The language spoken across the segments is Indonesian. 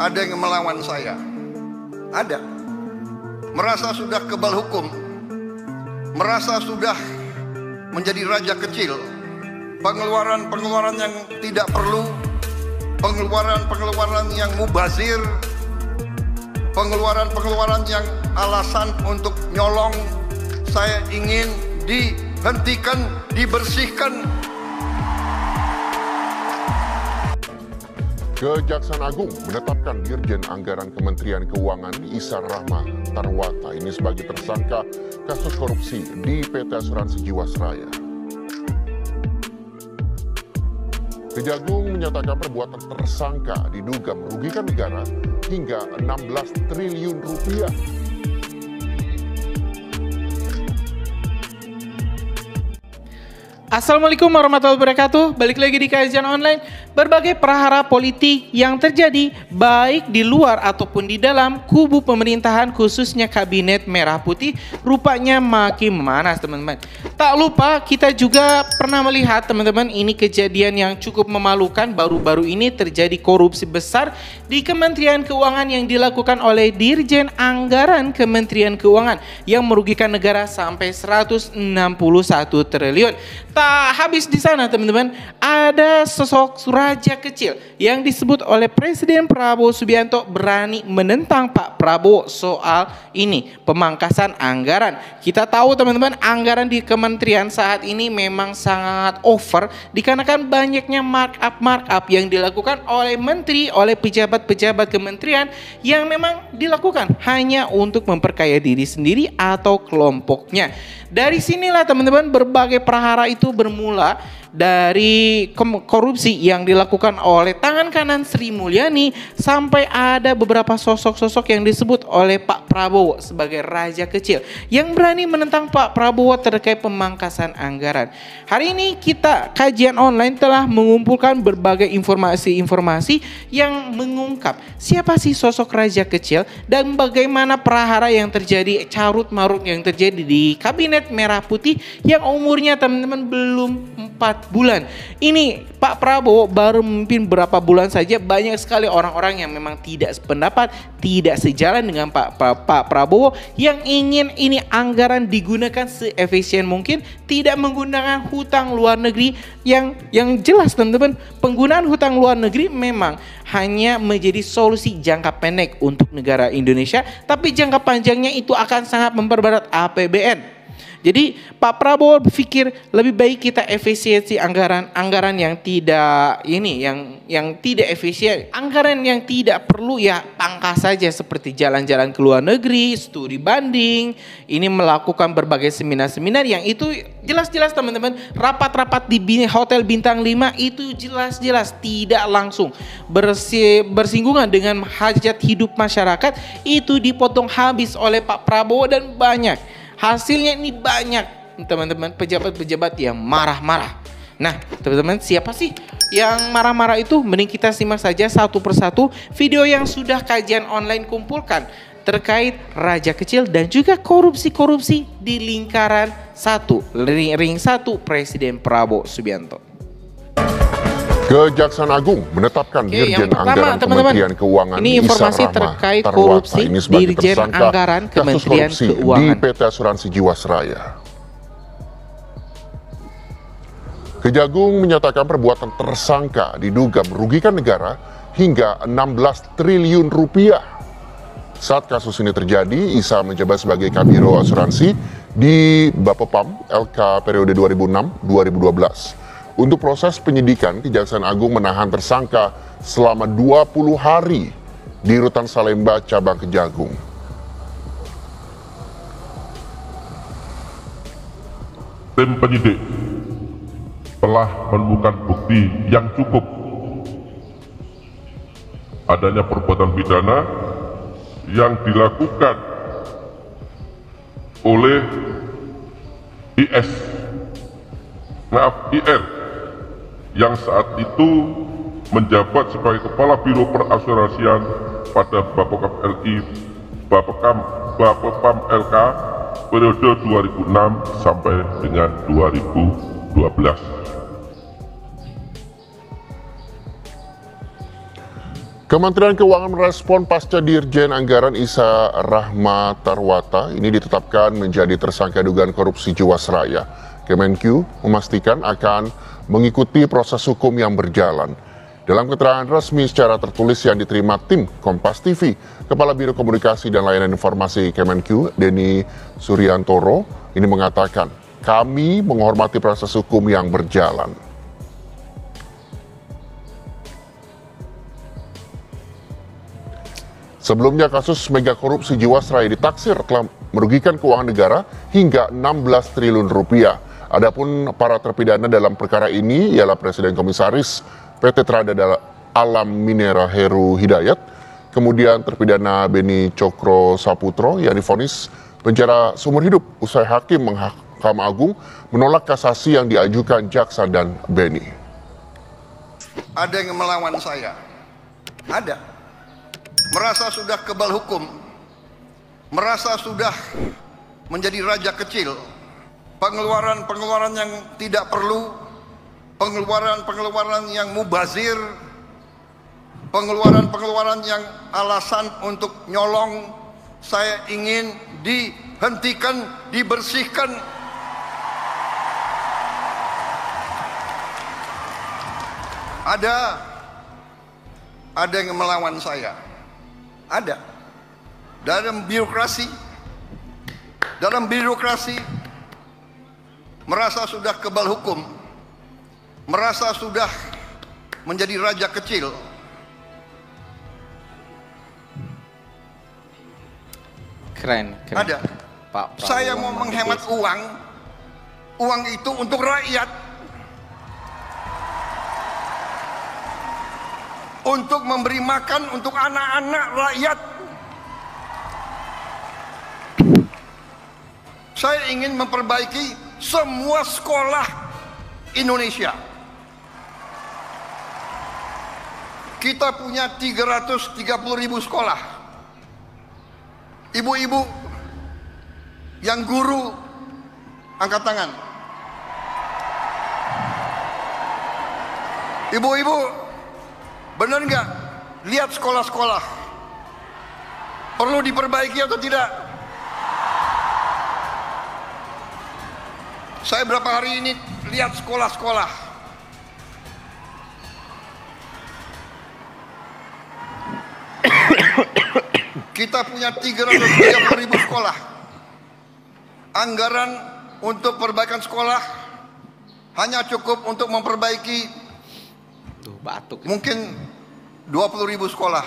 Ada yang melawan saya? Ada. Merasa sudah kebal hukum, merasa sudah menjadi raja kecil, pengeluaran-pengeluaran yang tidak perlu, pengeluaran-pengeluaran yang mubazir, pengeluaran-pengeluaran yang alasan untuk nyolong, saya ingin dihentikan, dibersihkan. Kejaksaan Agung menetapkan Dirjen Anggaran Kementerian Keuangan Ihsan Rahma Tarwata ini sebagai tersangka kasus korupsi di PT Asuransi Jiwasraya. Kejagung menyatakan perbuatan tersangka diduga merugikan negara hingga 16 triliun rupiah. Assalamualaikum warahmatullahi wabarakatuh. Balik lagi di Kajian Online. Berbagai perhara politik yang terjadi baik di luar ataupun di dalam kubu pemerintahan, khususnya Kabinet Merah Putih, rupanya makin memanas, teman-teman. Tak lupa kita juga pernah melihat, teman-teman, ini kejadian yang cukup memalukan. Baru-baru ini terjadi korupsi besar di Kementerian Keuangan yang dilakukan oleh Dirjen Anggaran Kementerian Keuangan yang merugikan negara sampai 161 triliun. Tak habis di sana, teman-teman, ada sosok raja kecil yang disebut oleh Presiden Prabowo Subianto berani menentang Pak Prabowo soal ini, pemangkasan anggaran. Kita tahu, teman-teman, anggaran di kementerian saat ini memang sangat over dikarenakan banyaknya markup yang dilakukan oleh menteri, oleh pejabat-pejabat kementerian yang memang dilakukan hanya untuk memperkaya diri sendiri atau kelompoknya. Dari sinilah, teman-teman, berbagai perhara itu bermula dari korupsi yang dilakukan oleh tangan kanan Sri Mulyani sampai ada beberapa sosok-sosok yang disebut oleh Pak Prabowo sebagai raja kecil yang berani menentang Pak Prabowo terkait pemangkasan anggaran. Hari ini kita Kajian Online telah mengumpulkan berbagai informasi-informasi yang mengungkap siapa sih sosok raja kecil dan bagaimana perhara yang terjadi, carut marut yang terjadi di Kabinet Merah Putih yang umurnya, teman-teman, belum 4 bulan. Ini Pak Prabowo baru memimpin berapa bulan saja, banyak sekali orang-orang yang memang tidak sependapat, tidak sejalan dengan Pak Prabowo yang ingin ini anggaran digunakan seefisien mungkin, tidak menggunakan hutang luar negeri yang jelas, teman-teman. Penggunaan hutang luar negeri memang hanya menjadi solusi jangka pendek untuk negara Indonesia, tapi jangka panjangnya itu akan sangat memperberat APBN. Jadi Pak Prabowo berpikir lebih baik kita efisiensi anggaran yang tidak yang tidak efisien, anggaran yang tidak perlu ya pangkas saja, seperti jalan-jalan ke luar negeri, studi banding, ini melakukan berbagai seminar-seminar yang itu jelas-jelas, teman-teman, rapat-rapat di hotel bintang 5 itu jelas-jelas tidak langsung bersinggungan dengan hajat hidup masyarakat, itu dipotong habis oleh Pak Prabowo dan banyak. Hasilnya ini banyak, teman-teman, pejabat-pejabat yang marah-marah. Nah, teman-teman, siapa sih yang marah-marah itu? Mending kita simak saja satu persatu video yang sudah Kajian Online kumpulkan terkait raja kecil dan juga korupsi-korupsi di lingkaran ring 1 Presiden Prabowo Subianto. Kejaksaan Agung menetapkan Dirjen Anggaran Kementerian Keuangan ini informasi terkait korupsi Dirjen Anggaran Kementerian Keuangan di PT Asuransi Jiwasraya. Kejagung menyatakan perbuatan tersangka diduga merugikan negara hingga 16 triliun rupiah. Saat kasus ini terjadi, Ihsan menjabat sebagai Kabiro Asuransi di Bapepam LK periode 2006-2012. Untuk proses penyidikan, Kejaksaan Agung menahan tersangka selama 20 hari di Rutan Salemba, Cabang Kejagung. Tim penyidik telah menemukan bukti yang cukup adanya perbuatan pidana yang dilakukan oleh IR yang saat itu menjabat sebagai Kepala Biro Perasuransian pada Bapepam LK periode 2006 sampai dengan 2012. Kementerian Keuangan merespon pasca Dirjen Anggaran Isa Rahmatarwata ini ditetapkan menjadi tersangka dugaan korupsi Jiwasraya. Kemenq memastikan akan mengikuti proses hukum yang berjalan. Dalam keterangan resmi secara tertulis yang diterima tim Kompas TV, Kepala Biro Komunikasi dan Layanan Informasi Kemenq, Denny Suryantoro, ini mengatakan, kami menghormati proses hukum yang berjalan. Sebelumnya kasus mega korupsi Jiwasraya ditaksir telah merugikan keuangan negara hingga 16 triliun rupiah. Adapun para terpidana dalam perkara ini ialah Presiden Komisaris PT Tradada Alam Minera Heru Hidayat, kemudian terpidana Beni Cokro Saputro yang divonis penjara seumur hidup usai hakim Mahkamah Agung menolak kasasi yang diajukan jaksa dan Beni. Ada yang melawan saya, ada. Merasa sudah kebal hukum, merasa sudah menjadi raja kecil, pengeluaran-pengeluaran yang tidak perlu, pengeluaran-pengeluaran yang mubazir, pengeluaran-pengeluaran yang alasan untuk nyolong, saya ingin dihentikan, dibersihkan. Ada yang melawan saya. Ada. Dalam birokrasi merasa sudah kebal hukum, merasa sudah menjadi raja kecil. Keren. Ada. Pak Prabowo Saya mau menghemat uang itu untuk rakyat, untuk memberi makan untuk anak-anak rakyat. Saya ingin memperbaiki semua sekolah Indonesia. Kita punya 330.000 sekolah. Ibu-ibu yang guru, angkat tangan. Ibu-ibu, benar nggak? Lihat sekolah-sekolah. Perlu diperbaiki atau tidak? Saya berapa hari ini lihat sekolah-sekolah. Kita punya 330.000 sekolah. Anggaran untuk perbaikan sekolah hanya cukup untuk memperbaiki mungkin 20.000 sekolah.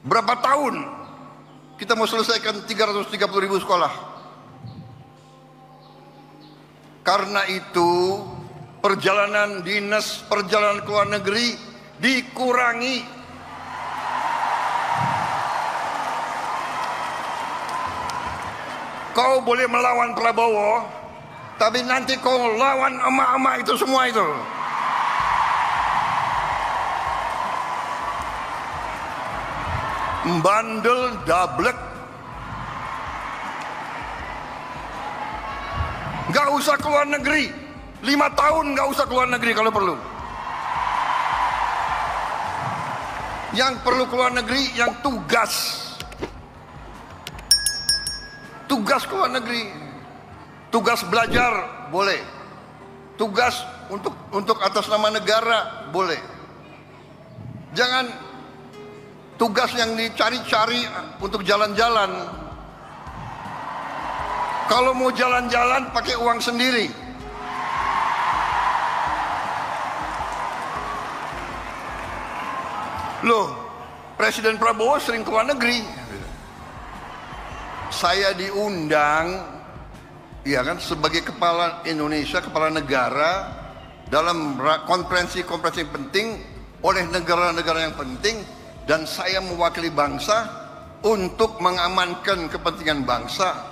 Berapa tahun kita mau selesaikan 330.000 sekolah? Karena itu perjalanan dinas, perjalanan ke luar negeri dikurangi. Kau boleh melawan Prabowo, tapi nanti kau lawan emak-emak itu semua itu. Bandel dablek. Gak usah keluar negeri, 5 tahun gak usah keluar negeri kalau perlu. Yang perlu keluar negeri yang tugas keluar negeri, tugas belajar boleh, tugas untuk atas nama negara boleh. Jangan tugas yang dicari-cari untuk jalan-jalan. Kalau mau jalan-jalan pakai uang sendiri. Loh, Presiden Prabowo sering keluar negeri. Saya diundang, ya kan, sebagai kepala Indonesia, kepala negara dalam konferensi-konferensi penting oleh negara-negara yang penting, dan saya mewakili bangsa untuk mengamankan kepentingan bangsa.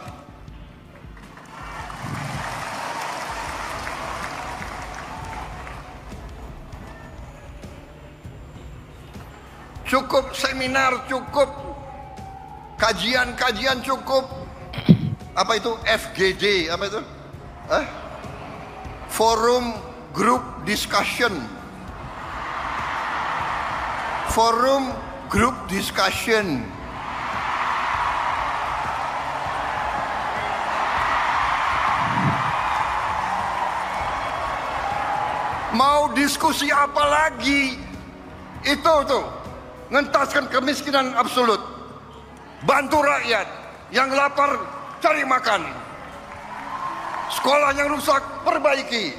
Cukup seminar, cukup kajian-kajian, cukup apa itu FGD, apa itu? Forum Group Discussion. forum group discussion. Mau diskusi apa lagi? Itu tuh, ngentaskan kemiskinan absolut. Bantu rakyat yang lapar cari makan. Sekolah yang rusak perbaiki.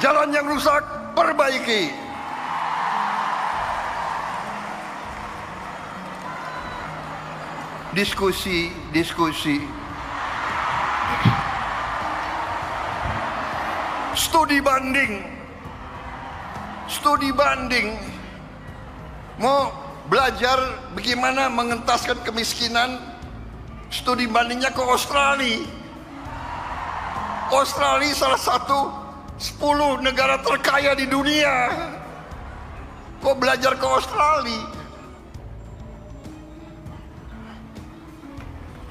Jalan yang rusak perbaiki. Diskusi. Studi banding. Mau belajar bagaimana mengentaskan kemiskinan, studi bandingnya ke Australia. Australia salah satu 10 negara terkaya di dunia. Kok belajar ke Australia?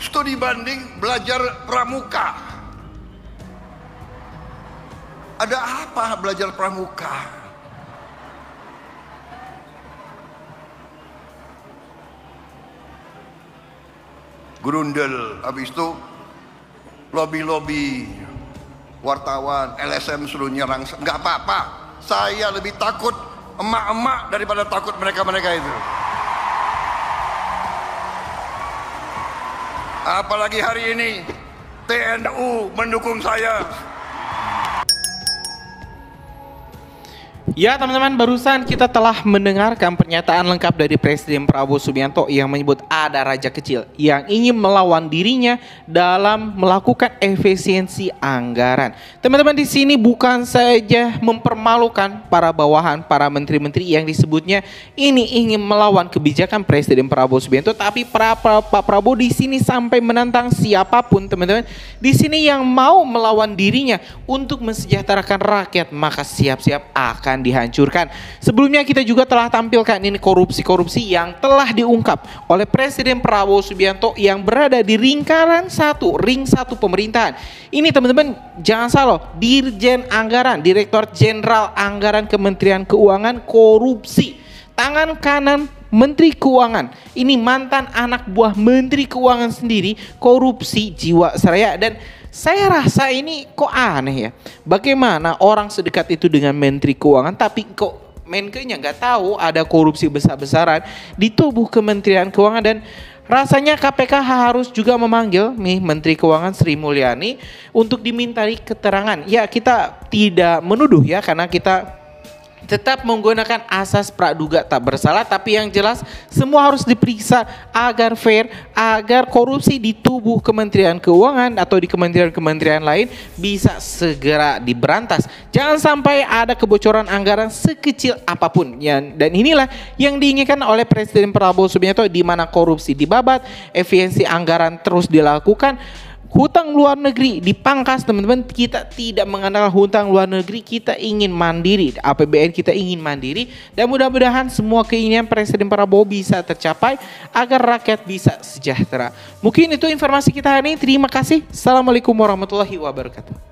Studi banding, belajar pramuka. Ada apa belajar pramuka? Grundel, habis itu lobby wartawan, LSM suruh nyerang. Nggak apa-apa, saya lebih takut emak-emak daripada takut mereka-mereka itu. Apalagi hari ini TNU mendukung saya. Ya teman-teman, barusan kita telah mendengarkan pernyataan lengkap dari Presiden Prabowo Subianto yang menyebut ada raja kecil yang ingin melawan dirinya dalam melakukan efisiensi anggaran. Teman-teman, di sini bukan saja mempermalukan para bawahan, para menteri-menteri yang disebutnya ini ingin melawan kebijakan Presiden Prabowo Subianto, tapi Pak Prabowo di sini sampai menantang siapapun, teman-teman. Di sini yang mau melawan dirinya untuk mensejahterakan rakyat, maka siap-siap akan dihancurkan. Sebelumnya kita juga telah tampilkan ini korupsi-korupsi yang telah diungkap oleh Presiden Prabowo Subianto yang berada di ring 1 pemerintahan. Ini teman-teman jangan salah, Dirjen Anggaran, Direktur Jenderal Anggaran Kementerian Keuangan korupsi. Tangan kanan Menteri Keuangan, ini mantan anak buah Menteri Keuangan sendiri korupsi jiwasraya. Dan saya rasa ini kok aneh ya. Bagaimana orang sedekat itu dengan Menteri Keuangan tapi kok Menkenya nggak tahu ada korupsi besar-besaran di tubuh Kementerian Keuangan. Dan rasanya KPK harus juga memanggil nih Menteri Keuangan Sri Mulyani untuk dimintai keterangan. Ya, kita tidak menuduh ya, karena kita tetap menggunakan asas praduga tak bersalah, tapi yang jelas semua harus diperiksa agar fair, agar korupsi di tubuh Kementerian Keuangan atau di kementerian-kementerian lain bisa segera diberantas. Jangan sampai ada kebocoran anggaran sekecil apapun ya. Dan inilah yang diinginkan oleh Presiden Prabowo Subianto, di mana korupsi dibabat, efisiensi anggaran terus dilakukan. Hutang luar negeri dipangkas, teman-teman. Kita tidak mengandalkan hutang luar negeri, kita ingin mandiri. APBN kita ingin mandiri. Dan mudah-mudahan semua keinginan Presiden Prabowo bisa tercapai agar rakyat bisa sejahtera. Mungkin itu informasi kita hari ini. Terima kasih. Assalamualaikum warahmatullahi wabarakatuh.